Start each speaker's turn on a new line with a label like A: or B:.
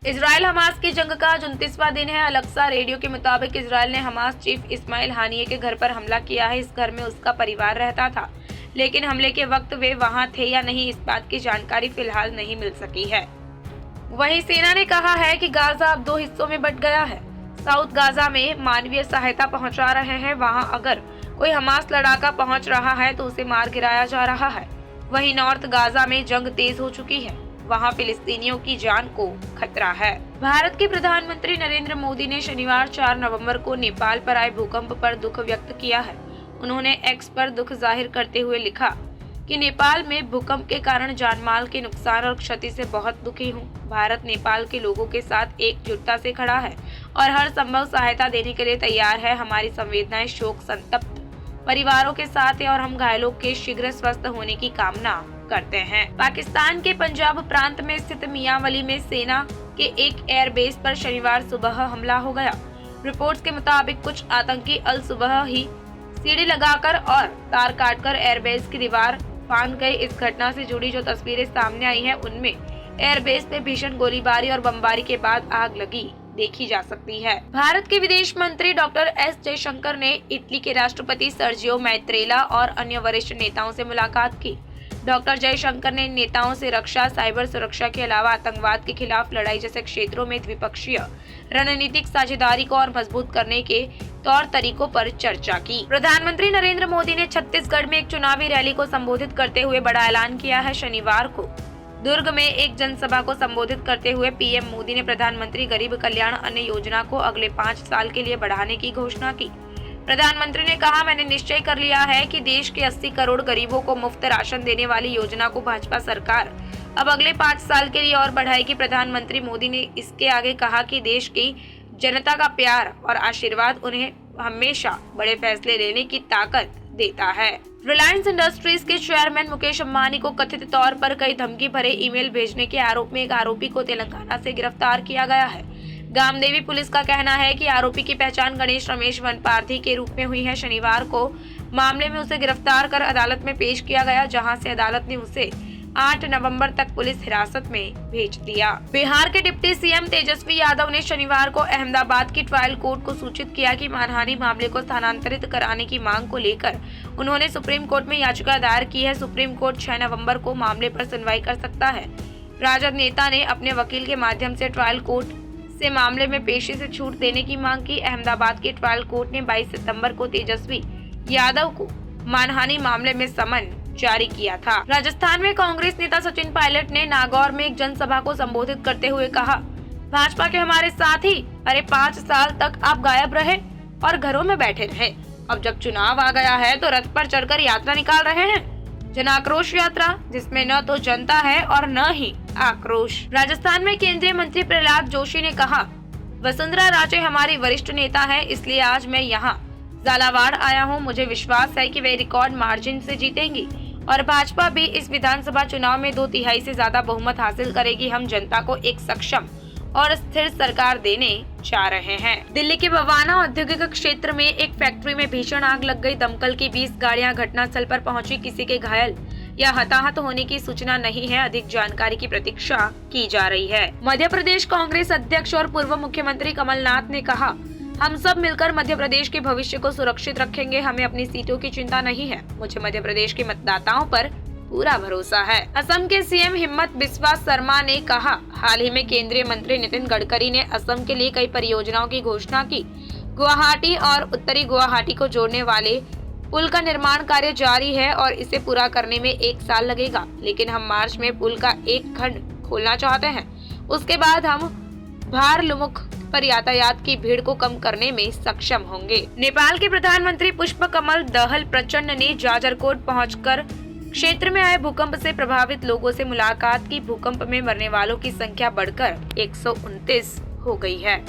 A: Israel Hamas की जंग का 29वां दिन है। अलक्सा रेडियो के मुताबिक इजराइल ने हमास चीफ इस्माइल हानिये के घर पर हमला किया है। इस घर में उसका परिवार रहता था, लेकिन हमले के वक्त वे वहां थे या नहीं, इस बात की जानकारी फिलहाल नहीं मिल सकी है। वहीं सेना ने कहा है कि गाजा अब 2 हिस्सों में बंट गया है। साउथ गाजा में मानवीय सहायता पहुंचा रहे हैं। वहां अगर कोई हमास लड़ाका पहुंच रहा है तो उसे मार गिराया जा रहा है। वहीं नॉर्थ गाजा में जंग तेज हो चुकी है। वहां फिलिस्तीनियों की जान को खतरा है। भारत के प्रधानमंत्री नरेंद्र मोदी ने शनिवार 4 नवंबर को नेपाल पर आए भूकंप पर दुख व्यक्त किया है। उन्होंने एक्स पर दुख जाहिर करते हुए लिखा कि नेपाल में भूकंप के कारण जानमाल के नुकसान और क्षति से बहुत दुखी हूँ। भारत नेपाल के लोगों के साथ एकजुटता से खड़ा है और हर संभव सहायता देने के लिए तैयार है। हमारी संवेदनाएं शोक संतप्त परिवारों के साथ है और हम घायलों के शीघ्र स्वस्थ होने की कामना करते हैं। पाकिस्तान के पंजाब प्रांत में स्थित मियांवली में सेना के एक एयरबेस पर शनिवार सुबह हमला हो गया। रिपोर्ट्स के मुताबिक कुछ आतंकी अल सुबह ही सीढ़ी लगाकर और तार काटकर एयरबेस की दीवार फांद गए। इस घटना से जुड़ी जो तस्वीरें सामने आई हैं, उनमें एयरबेस में भीषण गोलीबारी और बमबारी के बाद आग लगी देखी जा सकती है। भारत के विदेश मंत्री डॉक्टर एस जयशंकर ने इटली के राष्ट्रपति सर्जियो मैत्रेला और अन्य वरिष्ठ नेताओं से मुलाकात की। डॉक्टर जयशंकर ने नेताओं से रक्षा, साइबर सुरक्षा के अलावा आतंकवाद के खिलाफ लड़ाई जैसे क्षेत्रों में द्विपक्षीय रणनीतिक साझेदारी को और मजबूत करने के तौर तरीकों पर चर्चा की। प्रधानमंत्री नरेंद्र मोदी ने छत्तीसगढ़ में एक चुनावी रैली को संबोधित करते हुए बड़ा ऐलान किया है। शनिवार को दुर्ग में एक जनसभा को संबोधित करते हुए पीएम मोदी ने प्रधानमंत्री गरीब कल्याण अन्न योजना को अगले 5 साल के लिए बढ़ाने की घोषणा की। प्रधानमंत्री ने कहा, मैंने निश्चय कर लिया है कि देश के 80 करोड़ गरीबों को मुफ्त राशन देने वाली योजना को भाजपा सरकार अब अगले 5 साल के लिए और बढ़ाएगी। प्रधानमंत्री मोदी ने इसके आगे कहा कि देश की जनता का प्यार और आशीर्वाद उन्हें हमेशा बड़े फैसले लेने की ताकत देता है। रिलायंस इंडस्ट्रीज के चेयरमैन मुकेश अंबानी को कथित तौर पर कई धमकी भरे ईमेल भेजने के आरोप में एक आरोपी को तेलंगाना से गिरफ्तार किया गया है। गामदेवी पुलिस का कहना है कि आरोपी की पहचान गणेश रमेश वनपार्थी के रूप में हुई है। शनिवार को मामले में उसे गिरफ्तार कर अदालत में पेश किया गया, जहां से अदालत ने उसे 8 नवंबर तक पुलिस हिरासत में भेज दिया। बिहार के डिप्टी सीएम तेजस्वी यादव ने शनिवार को अहमदाबाद की ट्रायल कोर्ट को सूचित किया कि मानहानि मामले को स्थानांतरित कराने की मांग को लेकर उन्होंने सुप्रीम कोर्ट में याचिका दायर की है। सुप्रीम कोर्ट 6 नवंबर को मामले पर सुनवाई कर सकता है। राजद नेता ने अपने वकील के माध्यम से ट्रायल कोर्ट से मामले में पेशी से छूट देने की मांग की। अहमदाबाद की ट्रायल कोर्ट ने 22 सितंबर को तेजस्वी यादव को मानहानि मामले में समन जारी किया था। राजस्थान में कांग्रेस नेता सचिन पायलट ने नागौर में एक जनसभा को संबोधित करते हुए कहा, भाजपा के हमारे साथी, अरे 5 साल तक आप गायब रहे और घरों में बैठे रहे। अब जब चुनाव आ गया है तो रथ पर चढ़कर यात्रा निकाल रहे हैं। जन आक्रोश यात्रा, जिसमें न तो जनता है और न ही आक्रोश। राजस्थान में केंद्रीय मंत्री प्रहलाद जोशी ने कहा, वसुंधरा राजे हमारी वरिष्ठ नेता है, इसलिए आज मैं यहाँ झालावाड़ आया हूँ। मुझे विश्वास है कि वे रिकॉर्ड मार्जिन से जीतेंगी और भाजपा भी इस विधानसभा चुनाव में 2/3 से ज्यादा बहुमत हासिल करेगी। हम जनता को एक सक्षम और स्थिर सरकार देने जा रहे हैं। दिल्ली के बवाना औद्योगिक क्षेत्र में एक फैक्ट्री में भीषण आग लग गई। दमकल की 20 गाड़ियां घटनास्थल पर पहुंची। किसी के घायल या हताहत होने की सूचना नहीं है। अधिक जानकारी की प्रतीक्षा की जा रही है। मध्य प्रदेश कांग्रेस अध्यक्ष और पूर्व मुख्यमंत्री कमलनाथ ने कहा, हम सब मिलकर मध्य प्रदेश के भविष्य को सुरक्षित रखेंगे। हमें अपनी सीटों की चिंता नहीं है। मुझे मध्य प्रदेश के मतदाताओं पर पूरा भरोसा है। असम के सीएम हिम्मत बिस्वा शर्मा ने कहा, हाल ही में केंद्रीय मंत्री नितिन गडकरी ने असम के लिए कई परियोजनाओं की घोषणा की। गुवाहाटी और उत्तरी गुवाहाटी को जोड़ने वाले पुल का निर्माण कार्य जारी है और इसे पूरा करने में 1 साल लगेगा, लेकिन हम मार्च में पुल का एक खंड खोलना चाहते हैं। उसके बाद हम भारलुमुख पर यातायात की भीड़ को कम करने में सक्षम होंगे। नेपाल के प्रधानमंत्री पुष्प कमल दहल प्रचंड ने जाजरकोट पहुंचकर क्षेत्र में आए भूकंप से प्रभावित लोगों से मुलाकात की। भूकंप में मरने वालों की संख्या बढ़कर 129 हो गई है।